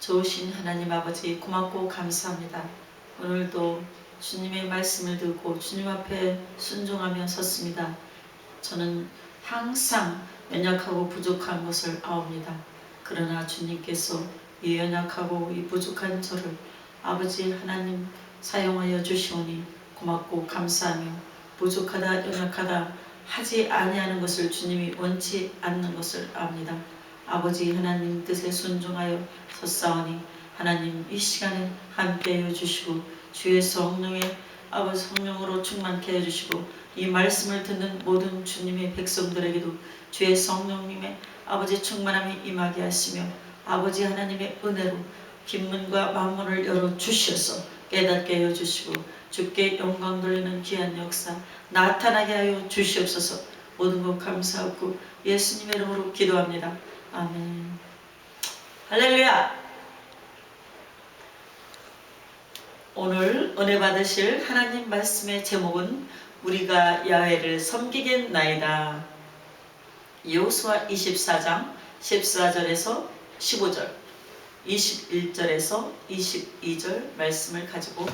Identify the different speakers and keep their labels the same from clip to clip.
Speaker 1: 좋으신 하나님 아버지 고맙고 감사합니다. 오늘도 주님의 말씀을 듣고 주님 앞에 순종하며 섰습니다. 저는 항상 연약하고 부족한 것을 아옵니다. 그러나 주님께서 이 연약하고 이 부족한 저를 아버지 하나님 사용하여 주시오니 고맙고 감사하며 부족하다 연약하다 하지 아니하는 것을 주님이 원치 않는 것을 압니다. 아버지 하나님 뜻에 순종하여 섰사오니 하나님 이 시간에 함께해 주시고 주의 성령의 아버지 성령으로 충만케 해주시고 이 말씀을 듣는 모든 주님의 백성들에게도 주의 성령님의 아버지 충만함이 임하게 하시며 아버지 하나님의 은혜로 긴문과 만문을 열어주셔서 깨닫게 하여 주시고 주께 영광 돌리는 귀한 역사 나타나게 하여 주시옵소서. 모든 것 감사하고 예수님의 이름으로 기도합니다. 아멘. 할렐루야. 오늘 은혜 받으실 하나님 말씀의 제목은 우리가 야훼를 섬기겠나이다. 여호수아 24장 14절에서 15절 21절에서 22절 말씀을 가지고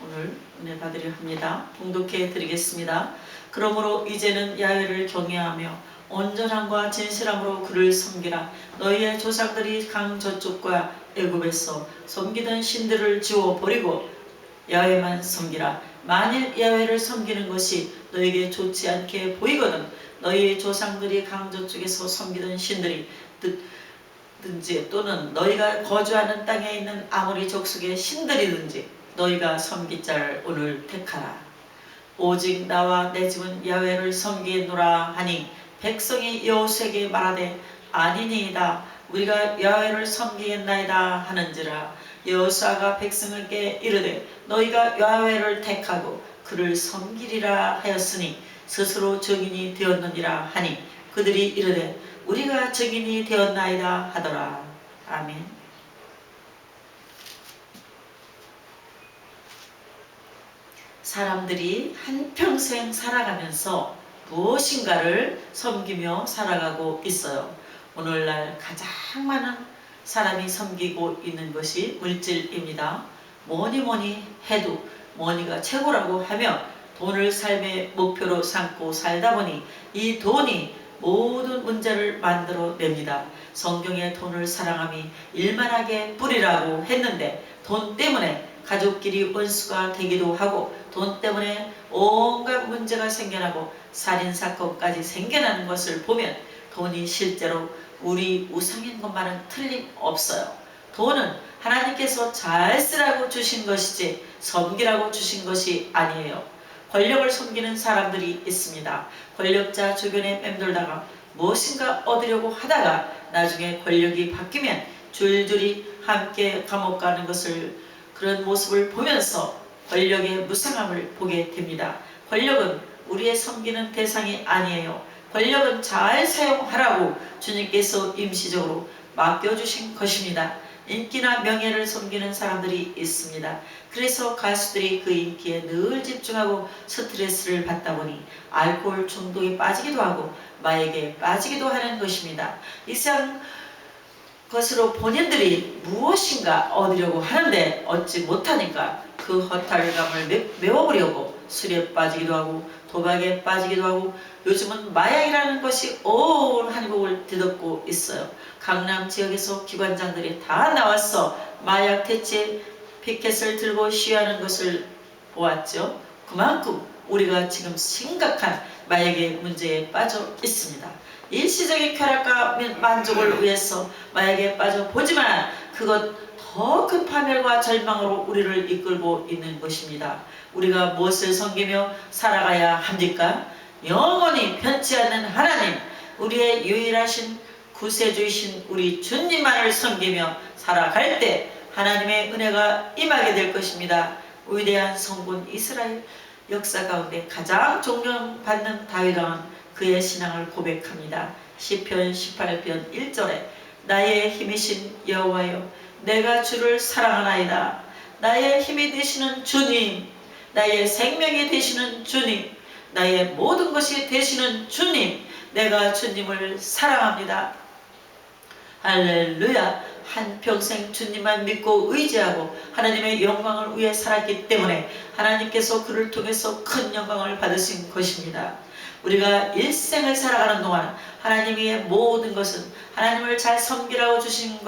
Speaker 1: 오늘 은혜 받으려 합니다. 봉독해 드리겠습니다. 그러므로 이제는 야훼를 경외하며 온전함과 진실함으로 그를 섬기라. 너희의 조상들이 강 저쪽과 애굽에서 섬기던 신들을 지워버리고 야훼만 섬기라. 만일 야훼를 섬기는 것이 너에게 좋지 않게 보이거든 너희의 조상들이 강 저쪽에서 섬기던 신들이 든지 또는 너희가 거주하는 땅에 있는 아모리 족속의 신들이든지 너희가 섬길 자를 오늘 택하라. 오직 나와 내 집은 야훼를 섬기노라 하니 백성이 여호수아에게 말하되 아니니이다. 우리가 야훼를 섬기겠나이다 하는지라. 여호수아가 백성에게 이르되 너희가 야훼를 택하고 그를 섬기리라 하였으니 스스로 증인이 되었느니라 하니 그들이 이르되 우리가 증인이 되었나이다 하더라. 아멘. 사람들이 한평생 살아가면서 무엇인가를 섬기며 살아가고 있어요. 오늘날 가장 많은 사람이 섬기고 있는 것이 물질입니다. 뭐니 해도 머니가 최고라고 하며 돈을 삶의 목표로 삼고 살다 보니 이 돈이 모든 문제를 만들어냅니다. 성경에 돈을 사랑함이 일만하게 뿌리라고 했는데 돈 때문에 가족끼리 원수가 되기도 하고 돈 때문에 온갖 문제가 생겨나고 살인사건까지 생겨나는 것을 보면 돈이 실제로 우리 우상인 것만은 틀림없어요. 돈은 하나님께서 잘 쓰라고 주신 것이지 섬기라고 주신 것이 아니에요. 권력을 섬기는 사람들이 있습니다. 권력자 주변에 맴돌다가 무엇인가 얻으려고 하다가 나중에 권력이 바뀌면 줄줄이 함께 감옥 가는 것을 그런 모습을 보면서 권력의 무상함을 보게 됩니다. 권력은 우리의 섬기는 대상이 아니에요. 권력은 잘 사용하라고 주님께서 임시적으로 맡겨주신 것입니다. 인기나 명예를 섬기는 사람들이 있습니다. 그래서 가수들이 그 인기에 늘 집중하고 스트레스를 받다 보니 알코올 중독에 빠지기도 하고 마약에 빠지기도 하는 것입니다. 이상 것으로 본인들이 무엇인가 얻으려고 하는데 얻지 못하니까 그 허탈감을 메워보려고 술에 빠지기도 하고 도박에 빠지기도 하고 요즘은 마약이라는 것이 온 한국을 뒤덮고 있어요. 강남 지역에서 기관장들이 다 나와서 마약 대체 피켓을 들고 시위하는 것을 보았죠. 그만큼 우리가 지금 심각한 마약의 문제에 빠져 있습니다. 일시적인 쾌락과 만족을 위해서 마약에 빠져 보지만 그것 더 큰 파멸과 절망으로 우리를 이끌고 있는 것입니다. 우리가 무엇을 섬기며 살아가야 합니까? 영원히 변치 않는 하나님, 우리의 유일하신 구세주이신 우리 주님만을 섬기며 살아갈 때 하나님의 은혜가 임하게 될 것입니다. 위대한 성군 이스라엘 역사 가운데 가장 존경받는 다윗왕은 그의 신앙을 고백합니다. 시편 18편 1절에 나의 힘이신 여호와여 내가 주를 사랑하나이다. 나의 힘이 되시는 주님, 나의 생명이 되시는 주님, 나의 모든 것이 되시는 주님, 내가 주님을 사랑합니다. 할렐루야. 한평생 주님만 믿고 의지하고 하나님의 영광을 위해 살았기 때문에 하나님께서 그를 통해서 큰 영광을 받으신 것입니다. 우리가 일생을 살아가는 동안 하나님의 모든 것은 하나님을 잘 섬기라고 주신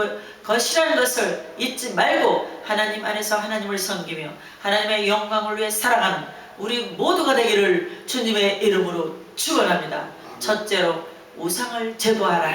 Speaker 1: 것이라는 것을 잊지 말고 하나님 안에서 하나님을 섬기며 하나님의 영광을 위해 살아가는 우리 모두가 되기를 주님의 이름으로 축원합니다. 첫째로 우상을 제거하라.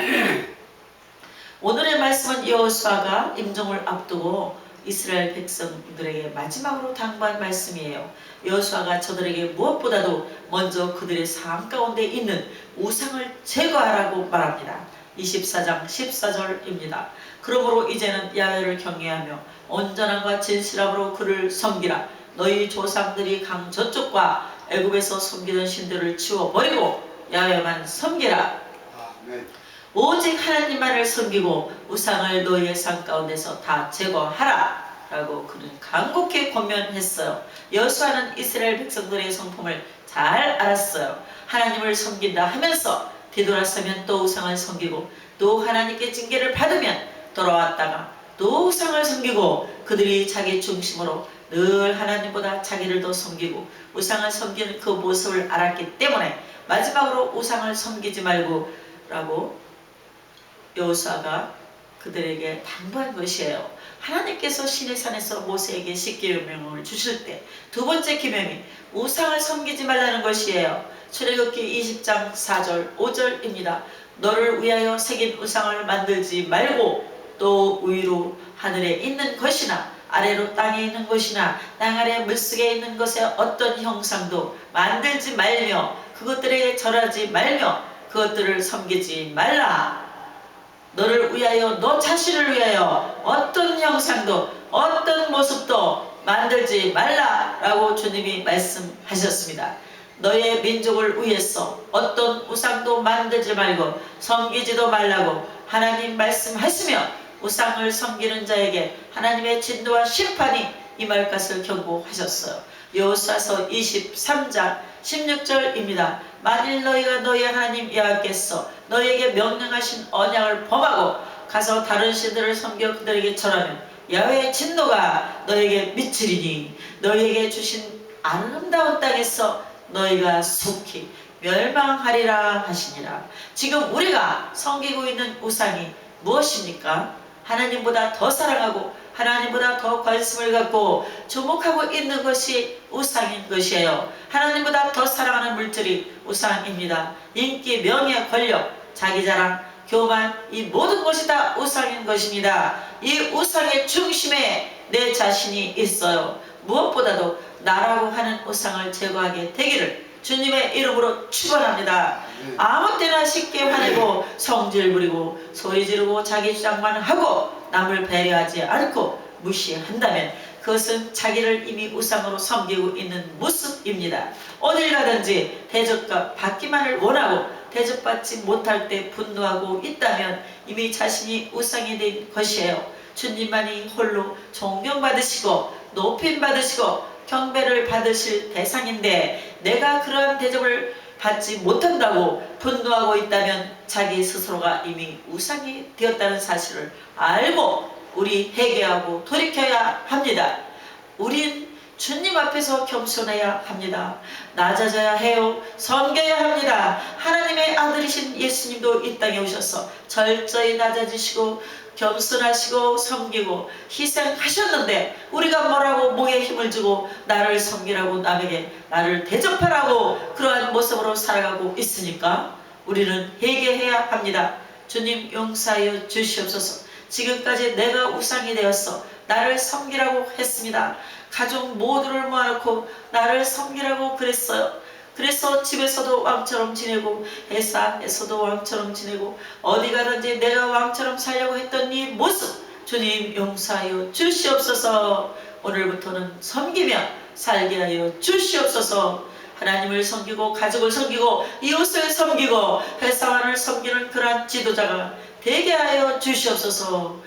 Speaker 1: 오늘의 말씀은 여호수아가 임종을 앞두고 이스라엘 백성들에게 마지막으로 당부한 말씀이에요. 여호수아가 저들에게 무엇보다도 먼저 그들의 삶 가운데 있는 우상을 제거하라고 말합니다. 24장 14절입니다. 그러므로 이제는 야훼를 경외하며 온전함과 진실함으로 그를 섬기라. 너희 조상들이 강 저쪽과 애굽에서 섬기던 신들을 치워버리고 야훼만 섬기라. 오직 하나님만을 섬기고 우상을 너희의 삶 가운데서 다 제거하라 라고 그는 간곡히 권면했어요. 여호수아는 이스라엘 백성들의 성품을 잘 알았어요. 하나님을 섬긴다 하면서 뒤돌아서면 또 우상을 섬기고 또 하나님께 징계를 받으면 돌아왔다가 또 우상을 섬기고 그들이 자기 중심으로 늘 하나님보다 자기를 더 섬기고 우상을 섬기는 그 모습을 알았기 때문에 마지막으로 우상을 섬기지 말고 라고 여호수아가 그들에게 당부한 것이에요. 하나님께서 시내산에서 모세에게 10계명을 주실 때 두 번째 계명이 우상을 섬기지 말라는 것이에요. 출애굽기 20장 4절 5절입니다. 너를 위하여 새긴 우상을 만들지 말고 또 위로 하늘에 있는 것이나 아래로 땅에 있는 것이나 땅 아래 물속에 있는 것의 어떤 형상도 만들지 말며 그것들에게 절하지 말며 그것들을 섬기지 말라. 너를 위하여 너 자신을 위하여 어떤 형상도 어떤 모습도 만들지 말라라고 주님이 말씀하셨습니다. 너의 민족을 위해서 어떤 우상도 만들지 말고 섬기지도 말라고 하나님 말씀하시며 우상을 섬기는 자에게 하나님의 진노와 심판이 임할 것을 경고하셨어요. 여호수아서 23장 16절입니다. 만일 너희가 너희 하나님 여호와께서 너희에게 명령하신 언약을 범하고 가서 다른 신들을 섬겨 그들에게 절하면 야훼의 진노가 너희에게 미치리니 너희에게 주신 아름다운 땅에서 너희가 속히 멸망하리라 하시니라. 지금 우리가 섬기고 있는 우상이 무엇입니까? 하나님보다 더 사랑하고 하나님보다 더 관심을 갖고 주목하고 있는 것이 우상인 것이에요. 하나님보다 더 사랑하는 물질이 우상입니다. 인기, 명예, 권력, 자기자랑, 교만, 이 모든 것이 다 우상인 것입니다. 이 우상의 중심에 내 자신이 있어요. 무엇보다도 나라고 하는 우상을 제거하게 되기를 주님의 이름으로 축원합니다. 아무 때나 쉽게 화내고 성질 부리고 소리 지르고 자기 주장만 하고 남을 배려하지 않고 무시한다면 그것은 자기를 이미 우상으로 섬기고 있는 모습입니다. 어딜 가든지 대접받기만을 원하고 대접받지 못할 때 분노하고 있다면 이미 자신이 우상이 된 것이에요. 주님만이 홀로 존경받으시고 높임받으시고 경배를 받으실 대상인데 내가 그러한 대접을 받지 못한다고 분노하고 있다면 자기 스스로가 이미 우상이 되었다는 사실을 알고 우리 회개하고 돌이켜야 합니다. 우린 주님 앞에서 겸손해야 합니다. 낮아져야 해요. 섬겨야 합니다. 하나님의 아들이신 예수님도 이 땅에 오셔서 철저히 낮아지시고 겸손하시고 섬기고 희생하셨는데 우리가 뭐라고 목에 힘을 주고 나를 섬기라고 남에게 나를 대접하라고 그러한 모습으로 살아가고 있으니까 우리는 회개해야 합니다. 주님 용서하여 주시옵소서. 지금까지 내가 우상이 되었어 나를 섬기라고 했습니다. 가족 모두를 모아놓고 나를 섬기라고 그랬어요. 그래서 집에서도 왕처럼 지내고 회사에서도 왕처럼 지내고 어디 가든지 내가 왕처럼 살려고 했던 이 모습 주님 용서하여 주시옵소서. 오늘부터는 섬기며 살게 하여 주시옵소서. 하나님을 섬기고 가족을 섬기고 이웃을 섬기고 회사원을 섬기는 그러한 지도자가 되게 하여 주시옵소서.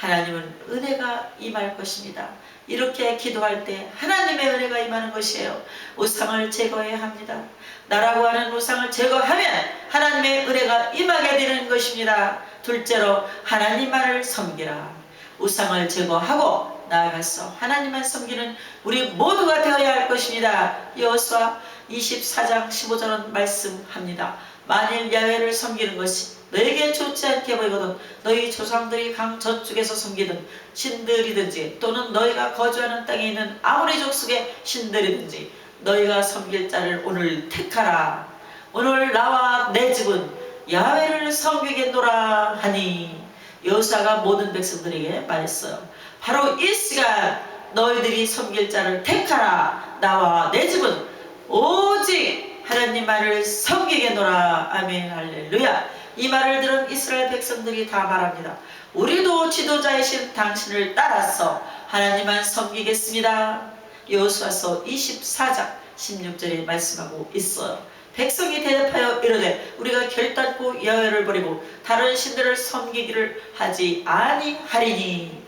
Speaker 1: 하나님은 은혜가 임할 것입니다. 이렇게 기도할 때 하나님의 은혜가 임하는 것이에요. 우상을 제거해야 합니다. 나라고 하는 우상을 제거하면 하나님의 은혜가 임하게 되는 것입니다. 둘째로 하나님만을 섬기라. 우상을 제거하고 나아가서 하나님만 섬기는 우리 모두가 되어야 할 것입니다. 여호수아 24장 15절은 말씀합니다. 만일 야훼를 섬기는 것이 너에게 좋지 않게 보이거든 너희 조상들이 강 저쪽에서 섬기던 신들이든지 또는 너희가 거주하는 땅에 있는 아무리 족속의 신들이든지 너희가 섬길 자를 오늘 택하라. 오늘 나와 내 집은 야훼를 섬기겠노라 하니 여호수아가 모든 백성들에게 말했어요. 바로 이 시간 너희들이 섬길 자를 택하라. 나와 내 집은 오직 하나님만을 섬기겠노라. 아멘 할렐루야. 이 말을 들은 이스라엘 백성들이 다 말합니다. 우리도 지도자이신 당신을 따라서 하나님만 섬기겠습니다. 여호수아서 24장 16절에 말씀하고 있어요. 백성이 대답하여 이르되 우리가 결단코 야훼를 버리고 다른 신들을 섬기기를 하지 아니하리니.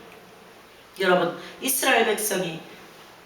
Speaker 1: 여러분, 이스라엘 백성이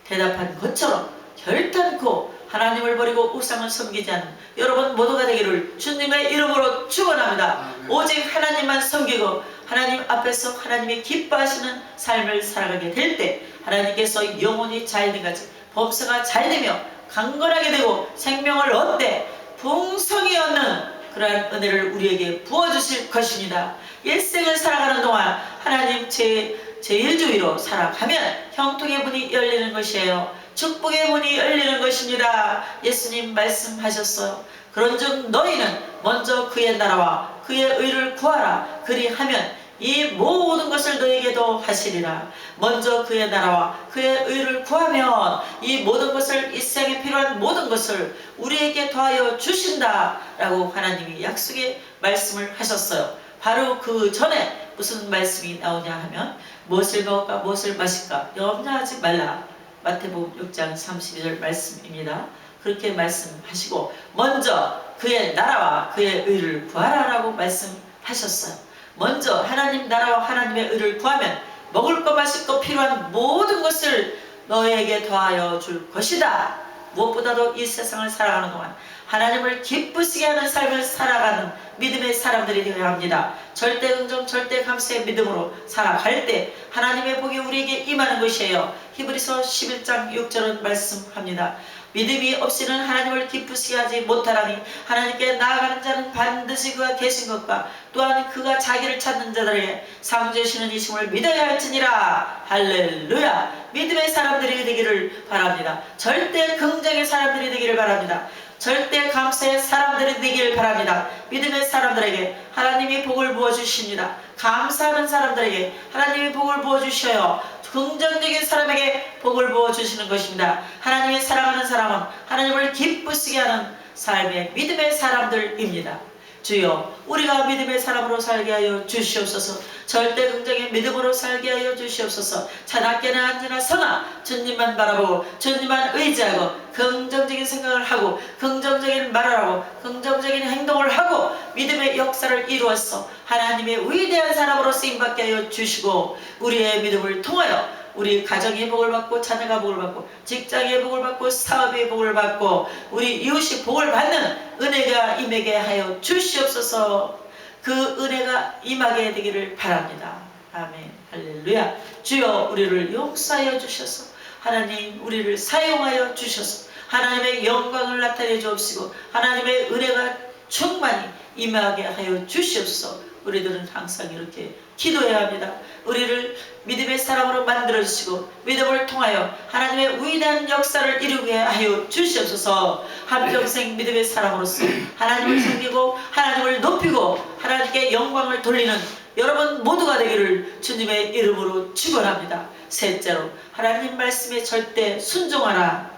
Speaker 1: 대답한 것처럼 결단코 하나님을 버리고 우상을 섬기지 않는 여러분 모두가 되기를 주님의 이름으로 축원합니다. 오직 하나님만 섬기고 하나님 앞에서 하나님이 기뻐하시는 삶을 살아가게 될 때 하나님께서 영혼이 잘되같이 범사가 잘되며 강건하게 되고 생명을 얻되 풍성히 얻는 그러한 은혜를 우리에게 부어주실 것입니다. 일생을 살아가는 동안 하나님 제1주의로 살아가면 형통의 문이 열리는 것이에요. 축복의 문이 열리는 것입니다. 예수님 말씀하셨어요. 그런즉 너희는 먼저 그의 나라와 그의 의를 구하라. 그리하면 이 모든 것을 너희에게도 하시리라. 먼저 그의 나라와 그의 의를 구하면 이 모든 것을, 이 세상에 필요한 모든 것을 우리에게 더하여 주신다 라고 하나님이 약속의 말씀을 하셨어요. 바로 그 전에 무슨 말씀이 나오냐 하면 무엇을 먹을까 무엇을 마실까 염려하지 말라. 마태복음 6장 32절 말씀입니다. 그렇게 말씀하시고 먼저 그의 나라와 그의 의를 구하라 라고 말씀하셨어요. 먼저 하나님 나라와 하나님의 의를 구하면 먹을 것 마실 것 필요한 모든 것을 너에게 더하여 줄 것이다. 무엇보다도 이 세상을 살아가는 동안 하나님을 기쁘시게 하는 삶을 살아가는 믿음의 사람들이 되어야 합니다. 절대 긍정 절대 감사의 믿음으로 살아갈 때 하나님의 복이 우리에게 임하는 것이에요. 히브리서 11장 6절은 말씀합니다. 믿음이 없이는 하나님을 기쁘시게 하지 못하라니 하나님께 나아가는 자는 반드시 그가 계신 것과 또한 그가 자기를 찾는 자들에게 상 주시는 이심을 믿어야 할지니라. 할렐루야. 믿음의 사람들이 되기를 바랍니다. 절대 긍정의 사람들이 되기를 바랍니다. 절대 감사의 사람들이 되기를 바랍니다. 믿음의 사람들에게 하나님이 복을 부어주십니다. 감사하는 사람들에게 하나님이 복을 부어주셔요. 긍정적인 사람에게 복을 부어주시는 것입니다. 하나님이 사랑하는 사람은 하나님을 기쁘시게 하는 삶의 믿음의 사람들입니다. 주여, 우리가 믿음의 사람으로 살게 하여 주시옵소서. 절대 긍정의 믿음으로 살게 하여 주시옵소서. 차낮게나 앉으나 서나 주님만 바라보고 주님만 의지하고 긍정적인 생각을 하고 긍정적인 말을 하고 긍정적인 행동을 하고 믿음의 역사를 이루어서 하나님의 위대한 사람으로 쓰임받게 하여 주시고 우리의 믿음을 통하여 우리 가정의 복을 받고 자녀가 복을 받고 직장의 복을 받고 사업의 복을 받고 우리 이웃이 복을 받는 은혜가 임하게 하여 주시옵소서. 그 은혜가 임하게 되기를 바랍니다. 아멘 할렐루야. 주여, 우리를 용서하여 주셔서 하나님 우리를 사용하여 주셔서 하나님의 영광을 나타내 주옵시고 하나님의 은혜가 충만히 임하게 하여 주시옵소서. 우리들은 항상 이렇게 기도해야 합니다. 우리를 믿음의 사람으로 만들어주시고 믿음을 통하여 하나님의 위대한 역사를 이루게 하여 주시옵소서. 한평생 믿음의 사람으로서 하나님을 섬기고 하나님을 높이고 하나님께 영광을 돌리는 여러분 모두가 되기를 주님의 이름으로 축원합니다. 셋째로, 하나님 말씀에 절대 순종하라.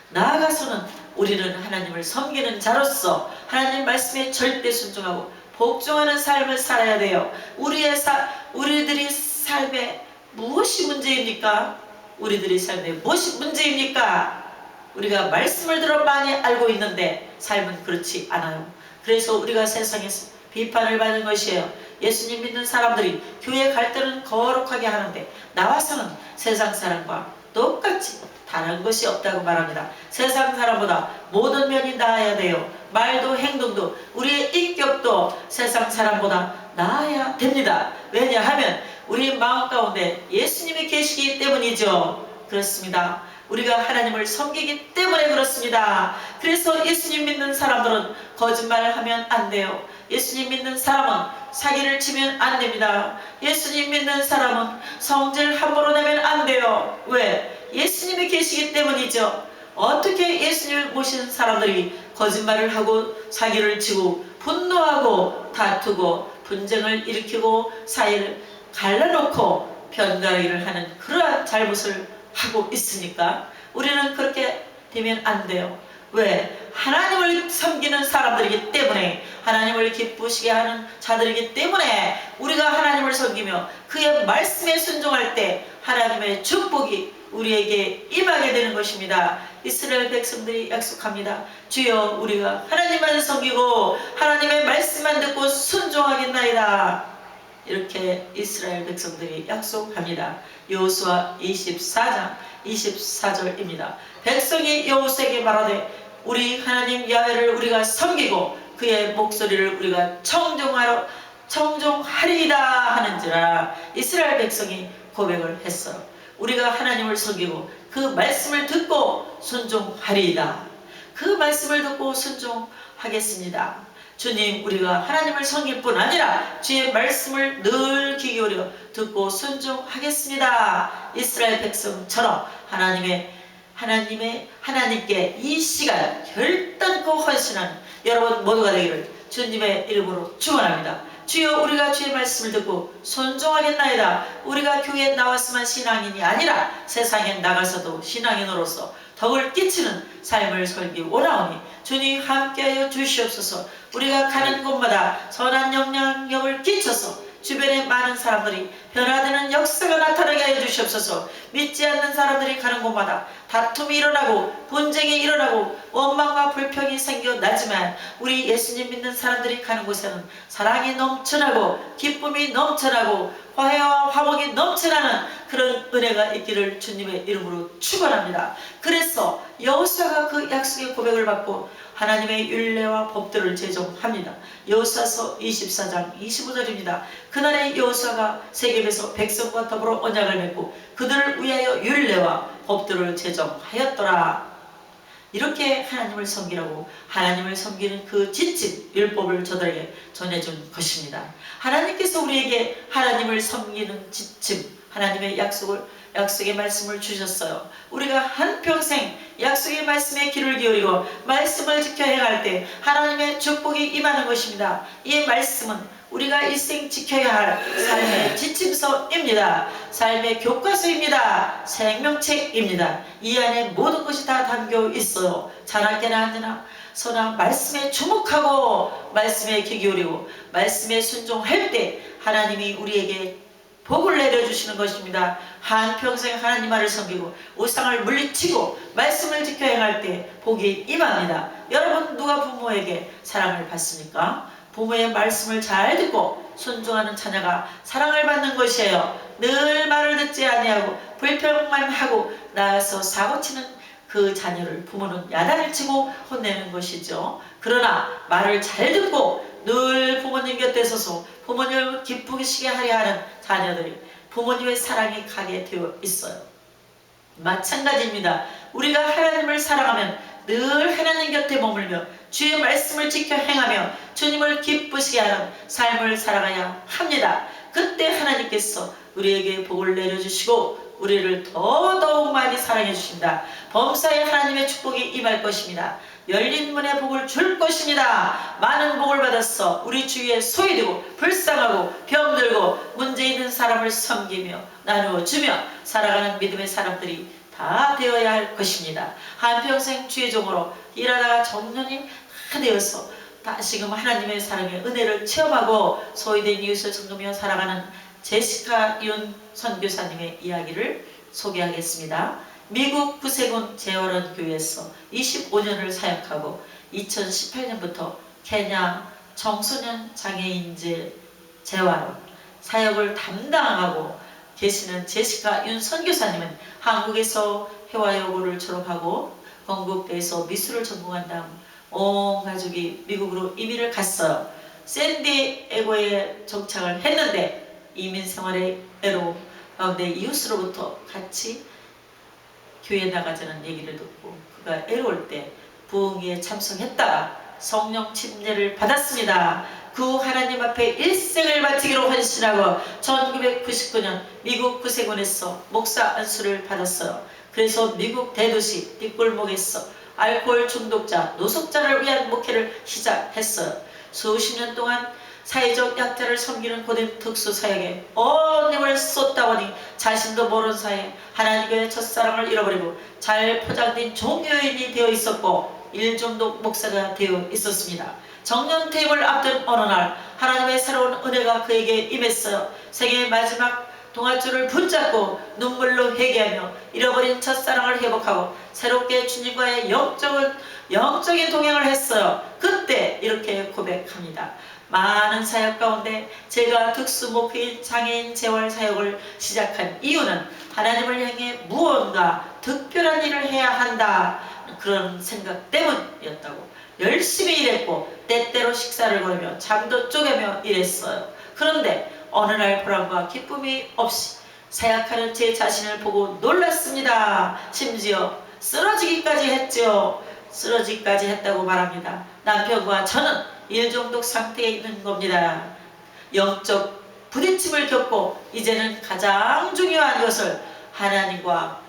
Speaker 1: 나아가서는 우리는 하나님을 섬기는 자로서 하나님 말씀에 절대 순종하고 복종하는 삶을 살아야 돼요. 우리들이 삶에 무엇이 문제입니까? 우리들의 삶에 무엇이 문제입니까? 우리가 말씀을 들어 많이 알고 있는데 삶은 그렇지 않아요. 그래서 우리가 세상에서 비판을 받는 것이에요. 예수님 믿는 사람들이 교회 갈 때는 거룩하게 하는데 나와서는 세상 사람과 똑같이 다른 것이 없다고 말합니다. 세상 사람보다 모든 면이 나아야 돼요. 말도 행동도 우리의 인격도 세상 사람보다 나아야 됩니다. 왜냐하면 우리 마음 가운데 예수님이 계시기 때문이죠. 그렇습니다. 우리가 하나님을 섬기기 때문에 그렇습니다. 그래서 예수님 믿는 사람들은 거짓말을 하면 안 돼요. 예수님 믿는 사람은 사기를 치면 안 됩니다. 예수님 믿는 사람은 성질 함부로 내면 안 돼요. 왜? 예수님이 계시기 때문이죠. 어떻게 예수님을 모시는 사람들이 거짓말을 하고 사기를 치고 분노하고 다투고 분쟁을 일으키고 사이를 갈라놓고 편가르기를 하는 그러한 잘못을 하고 있으니까 우리는 그렇게 되면 안 돼요. 왜? 하나님을 섬기는 사람들이기 때문에, 하나님을 기쁘시게 하는 자들이기 때문에 우리가 하나님을 섬기며 그의 말씀에 순종할 때 하나님의 축복이 우리에게 임하게 되는 것입니다. 이스라엘 백성들이 약속합니다. 주여, 우리가 하나님만 섬기고 하나님의 말씀만 듣고 순종하겠나이다. 이렇게 이스라엘 백성들이 약속합니다. 여호수아 24장 24절입니다. 백성이 여호수아에게 말하되 우리 하나님 야훼를 우리가 섬기고 그의 목소리를 우리가 청종하리이다 하는지라. 이스라엘 백성이 고백을 했어요. 우리가 하나님을 섬기고 그 말씀을 듣고 순종하리이다. 그 말씀을 듣고 순종하겠습니다. 주님, 우리가 하나님을 섬길 뿐 아니라 주의 말씀을 늘 귀 기울여 듣고 순종하겠습니다. 이스라엘 백성처럼 하나님께 이 시간 결단코 헌신하는 여러분 모두가 되기를 주님의 이름으로 축원합니다. 주여, 우리가 주의 말씀을 듣고 순종하겠나이다. 우리가 교회에 나왔으면 신앙인이 아니라 세상에 나가서도 신앙인으로서 덕을 끼치는 삶을 살기 원하오니 주님 함께하여 주시옵소서. 우리가 가는 곳마다 선한 영향력을 끼쳐서 주변에 많은 사람들이 변화되는 역사가 나타나게 하여 주시옵소서. 믿지 않는 사람들이 가는 곳마다 다툼이 일어나고 분쟁이 일어나고 원망과 불평이 생겨나지만 우리 예수님 믿는 사람들이 가는 곳에는 사랑이 넘쳐나고 기쁨이 넘쳐나고 화해와 화목이 넘쳐나는 그런 은혜가 있기를 주님의 이름으로 축원합니다. 그래서 여호수아가 그 약속의 고백을 받고 하나님의 율례와 법들을 제정합니다. 여호수아서 24장 25절입니다. 그날에 여호수아가 세겜에서 백성과 더불어 언약을 맺고 그들을 위하여 율례와 법들을 제정하였더라. 이렇게 하나님을 섬기라고 하나님을 섬기는 그 지침 율법을 저들에게 전해준 것입니다. 하나님께서 우리에게 하나님을 섬기는 지침, 하나님의 약속의 말씀을 주셨어요. 우리가 한평생 약속의 말씀에 귀를 기울이고 말씀을 지켜 행할 때 하나님의 축복이 임하는 것입니다. 이 말씀은 우리가 일생 지켜야 할 삶의 지침서입니다. 삶의 교과서입니다. 생명책입니다. 이 안에 모든 것이 다 담겨 있어요. 자나깨나 앉으나 서나 말씀에 주목하고 말씀에 귀 기울이고 말씀에 순종할 때 하나님이 우리에게 복을 내려주시는 것입니다. 한평생 하나님 말을 섬기고 우상을 물리치고 말씀을 지켜 행할 때 복이 임합니다. 여러분, 누가 부모에게 사랑을 받습니까? 부모의 말씀을 잘 듣고 순종하는 자녀가 사랑을 받는 것이에요. 늘 말을 듣지 아니하고 불평만 하고 나가서 사고치는 그 자녀를 부모는 야단을 치고 혼내는 것이죠. 그러나 말을 잘 듣고 늘 부모님 곁에 서서 부모님을 기쁘시게 하려 하는 자녀들이 부모님의 사랑이 가게 되어 있어요. 마찬가지입니다. 우리가 하나님을 사랑하면 늘 하나님 곁에 머물며 주의 말씀을 지켜 행하며 주님을 기쁘시게 하는 삶을 살아가야 합니다. 그때 하나님께서 우리에게 복을 내려주시고 우리를 더더욱 많이 사랑해 주십니다. 범사에 하나님의 축복이 임할 것입니다. 열린 문에 복을 줄 것입니다. 많은 복을 받았어 우리 주위에 소외되고 불쌍하고 병들고 문제 있는 사람을 섬기며 나누어 주며 살아가는 믿음의 사람들이 다 되어야 할 것입니다. 한평생 주의 종으로 일하다가 정년이 다 되어서 다시금 하나님의 사랑의 은혜를 체험하고 소외된 이웃을 섬기며 살아가는 제시카 윤 선교사님의 이야기를 소개하겠습니다. 미국 구세군 재활원 교회에서 25년을 사역하고 2018년부터 케냐 청소년 장애인제 재활원 사역을 담당하고 계시는 제시카 윤 선교사님은 한국에서 회화여고를 졸업하고 건국대에서 미술을 전공한 다음 온 가족이 미국으로 이민을 갔어요. 샌디에고에 정착을 했는데 이민 생활의 애로 가운데 이웃으로부터 같이 교회에 나가자는 얘기를 듣고 그가 애로울 때 부흥회에 참석했다가 성령 침례를 받았습니다. 그 하나님 앞에 일생을 바치기로 헌신하고 1999년 미국 구세군에서 목사 안수를 받았어요. 그래서 미국 대도시 뒷골목에서 알코올 중독자, 노숙자를 위한 목회를 시작했어요. 수십 년 동안 사회적 약자를 섬기는 고된 특수사역에 온 힘을 쏟다 보니 자신도 모르는 사이에 하나님의 첫사랑을 잃어버리고 잘 포장된 종교인이 되어 있었고 일중독 목사가 되어 있었습니다. 정년퇴임을 앞둔 어느 날 하나님의 새로운 은혜가 그에게 임했어요. 생애의 마지막 동아줄을 붙잡고 눈물로 회개하며 잃어버린 첫사랑을 회복하고 새롭게 주님과의 영적인 동행을 했어요. 그때 이렇게 고백합니다. 많은 사역 가운데 제가 특수목회인 장애인 재활 사역을 시작한 이유는 하나님을 향해 무언가 특별한 일을 해야 한다 그런 생각 때문이었다고. 열심히 일했고 때때로 식사를 거르며 잠도 쪼개며 일했어요. 그런데 어느 날 보람과 기쁨이 없이 사역하는 제 자신을 보고 놀랐습니다. 심지어 쓰러지기까지 했죠. 쓰러지기까지 했다고 말합니다. 남편과 저는 일중독 상태에 있는 겁니다. 영적 부딪힘을 겪고 이제는 가장 중요한 것을 하나님과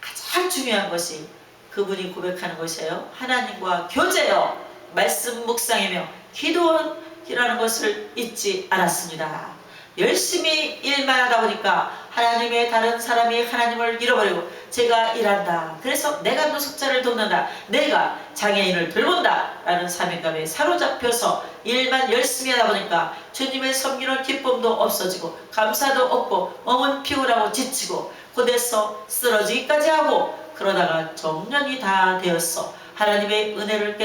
Speaker 1: 가장 중요한 것이 그분이 고백하는 것이에요. 하나님과 교제요. 말씀 묵상이며 기도원이라는 것을 잊지 않았습니다. 열심히 일만 하다 보니까 하나님의 다른 사람이 하나님을 잃어버리고 제가 일한다. 그래서 내가 노숙자를 돕는다. 내가 장애인을 돌본다. 라는 사명감에 사로잡혀서 일만 열심히 하다 보니까 주님을 섬기는 기쁨도 없어지고 감사도 없고 몸은 피곤하고 지치고 곧에서 쓰러지기까지 하고 그러다가 정년이 다 되었어. 하나님의 은혜를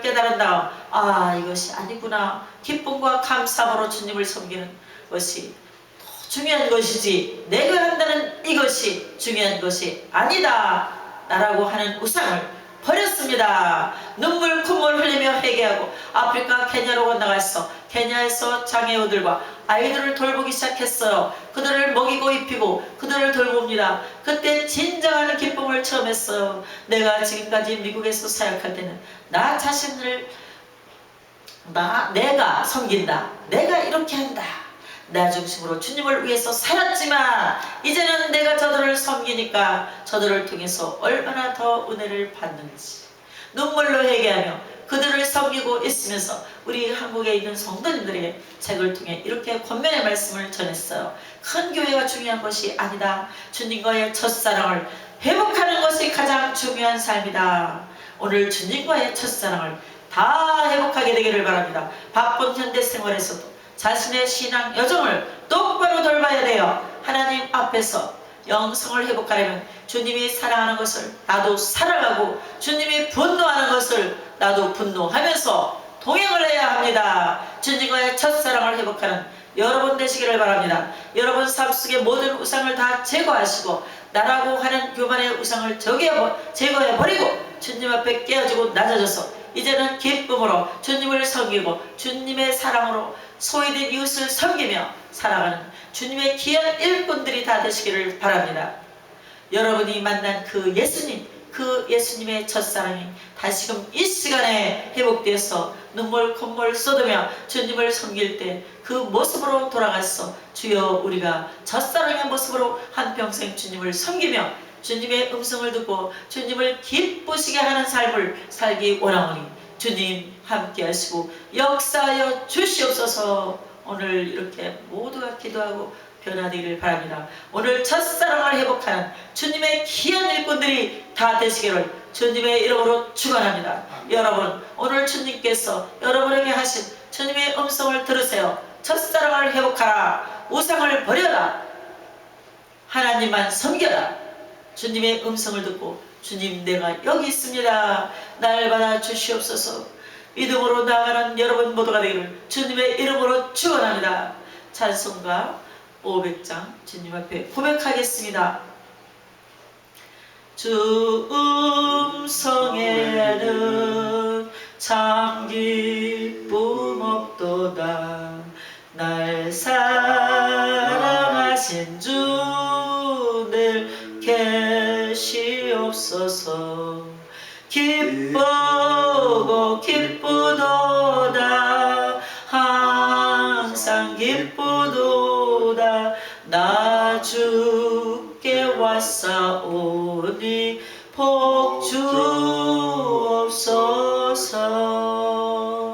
Speaker 1: 깨달은 다음 이것이 아니구나. 기쁨과 감사함으로 주님을 섬기는 것이 더 중요한 것이지 내가 한다는 이것이 중요한 것이 아니다 라고 하는 우상을 버렸습니다. 눈물 콧물 흘리며 회개하고 아프리카 케냐로 건너갔어. 케냐에서 장애우들과 아이들을 돌보기 시작했어요. 그들을 먹이고 입히고 그들을 돌봅니다. 그때 진정한 기쁨을 처음 했어요. 내가 지금까지 미국에서 사역할 때는 나 자신을 내가 섬긴다. 내가 이렇게 한다. 나 중심으로 주님을 위해서 살았지만 이제는 내가 저들을 섬기니까 저들을 통해서 얼마나 더 은혜를 받는지 눈물로 회개하며 그들을 섬기고 있으면서 우리 한국에 있는 성도님들에게 책을 통해 이렇게 권면의 말씀을 전했어요. 큰 교회가 중요한 것이 아니다. 주님과의 첫사랑을 회복하는 것이 가장 중요한 삶이다. 오늘 주님과의 첫사랑을 다 회복하게 되기를 바랍니다. 바쁜 현대 생활에서도 자신의 신앙 여정을 똑바로 돌봐야 돼요. 하나님 앞에서 영성을 회복하려면 주님이 사랑하는 것을 나도 사랑하고 주님이 분노하는 것을 나도 분노하면서 동행을 해야 합니다. 주님과의 첫사랑을 회복하는 여러분 되시기를 바랍니다. 여러분 삶 속의 모든 우상을 다 제거하시고 나라고 하는 교만의 우상을 제거해버리고 주님 앞에 깨어지고 낮아져서 이제는 기쁨으로 주님을 섬기고 주님의 사랑으로 소외된 이웃을 섬기며 살아가는 주님의 귀한 일꾼들이 다 되시기를 바랍니다. 여러분이 만난 그 예수님의 첫사랑이 다시금 이 시간에 회복되어서 눈물 콧물 쏟으며 주님을 섬길 때 그 모습으로 돌아가서 주여 우리가 첫사랑의 모습으로 한평생 주님을 섬기며 주님의 음성을 듣고 주님을 기쁘시게 하는 삶을 살기 원하오니 주님 함께 하시고 역사하여 주시옵소서. 오늘 이렇게 모두가 기도하고 변화되기를 바랍니다. 오늘 첫사랑을 회복하는 주님의 귀한 일꾼들이 다 되시기를 주님의 이름으로 축원합니다. 여러분 오늘 주님께서 여러분에게 하신 주님의 음성을 들으세요. 첫사랑을 회복하라. 우상을 버려라. 하나님만 섬겨라. 주님의 음성을 듣고 주님 내가 여기 있습니다. 날 받아 주시옵소서. 믿음으로 나아가는 여러분 모두가 되기를 주님의 이름으로 축원합니다. 찬송가 500장 주님 앞에 고백하겠습니다. 주 음성에는 참 기쁨 없도다. 날 사랑하신 주 늘 계시옵소서. 기쁘고 기쁘도다. 항상 기쁘도다. 나 주께 왔사오니 복주옵소서.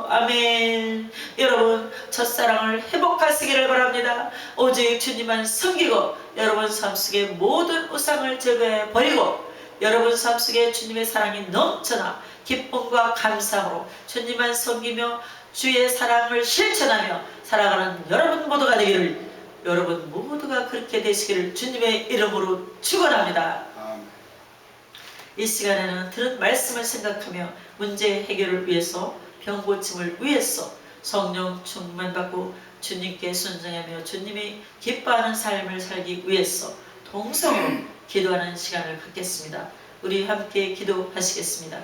Speaker 1: 아멘. 여러분 첫사랑을 회복하시기를 바랍니다. 오직 주님만 섬기고 여러분 삶 속에 모든 우상을 제거해 버리고 여러분 삶 속에 주님의 사랑이 넘쳐나 기쁨과 감사함으로 주님만 섬기며 주의 사랑을 실천하며 살아가는 여러분 모두가 되기를, 여러분 모두가 그렇게 되시기를 주님의 이름으로 축원합니다. 이 시간에는 들은 말씀을 생각하며 문제 해결을 위해서, 병 고침을 위해서 성령 충만받고 주님께 순종하며 주님이 기뻐하는 삶을 살기 위해서 동성으로 기도하는 시간을 갖겠습니다. 우리 함께 기도하시겠습니다.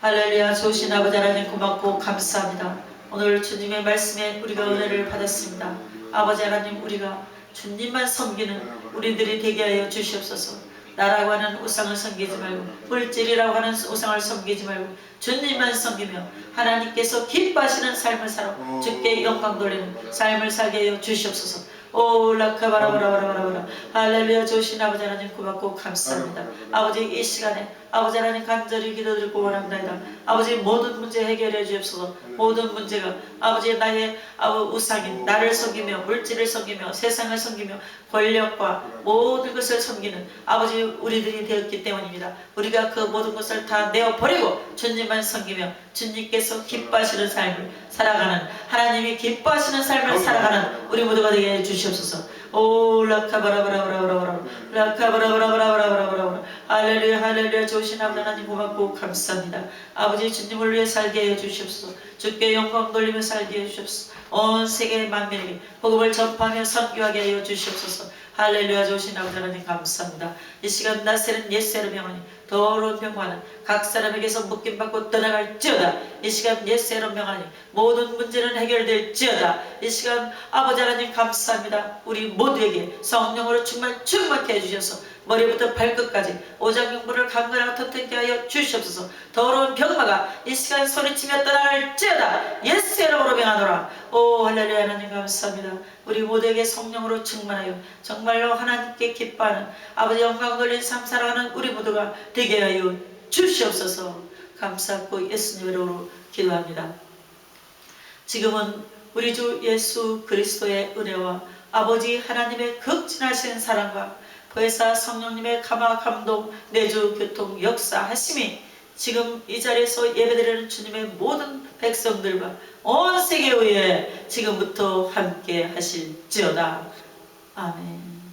Speaker 1: 할렐루야. 좋으신 아버지 하나님 고맙고 감사합니다. 오늘 주님의 말씀에 우리가 은혜를 받았습니다. 아버지 하나님, 우리가 주님만 섬기는 우리들이 되게 하여 주시옵소서. 나라고 하는 우상을 섬기지 말고 물질이라고 하는 우상을 섬기지 말고 주님만 섬기며 하나님께서 기뻐하시는 삶을 살아 주께 영광 돌리는 삶을 살게 하여 주시옵소서. 오 라카바라바라바라바라. 할렐루야. 좋으신 아버지 하나님 고맙고 감사합니다. 아버지 이 시간에 아버지 하나님 간절히 기도드리고 원합니다. 아버지 모든 문제 해결해 주옵소서. 모든 문제가 아버지 나의 우상인 나를 섬기며 물질을 섬기며 세상을 섬기며 권력과 모든 것을 섬기는 아버지 우리들이 되었기 때문입니다. 우리가 그 모든 것을 다 내어버리고 주님만 섬기며 주님께서 기뻐하시는 삶을 살아가는, 하나님이 기뻐하시는 삶을 살아가는 우리 모두가 되게 해주시옵소서. 오 라카바라바라바라바라 라카바라바라바라바라바라. 할렐루야. 할렐루야. 좋으신 아버지 하나님 고맙고 감사합니다. 아버지 주님을 위해 살게 해주시옵소서. 주께 영광 돌리며 살게 해주시옵소서. 온 세계 만민에게 복음을 전파하며 선교하게 하여 주시옵소서. 할렐루야. 좋으신 아버지 하나님 감사합니다. 이 시간 나세는 예수의 명하니 더러운 병화는 각 사람에게서 묶임받고 떠나갈지어다. 이 시간 예수의 명하니 모든 문제는 해결될지어다. 이 시간 아버지 하나님 감사합니다. 우리 모두에게 성령으로 충만케 해주셔서 머리부터 발끝까지 오장육부를 강건하고 튼튼케 하여 주시옵소서. 더러운 병마가 이 시간 소리치며 떠나갈지어다. 예수의 이름으로 명하노라. 오 할렐루야. 하나님 감사합니다. 우리 모두에게 성령으로 충만하여 정말로 하나님께 기뻐하는 아버지 영광 돌린 삶 살아가는 우리 모두가 되게 하여 주시옵소서. 감사하고 예수님 이름으로 기도합니다. 지금은 우리 주 예수 그리스도의 은혜와 아버지 하나님의 극진하신 사랑과 보혜사 성령님의 감화 감동 내주 교통 역사하심이 지금 이 자리에서 예배드리는 주님의 모든 백성들과 온 세계 위에 지금부터 함께 하실지어다. 아멘.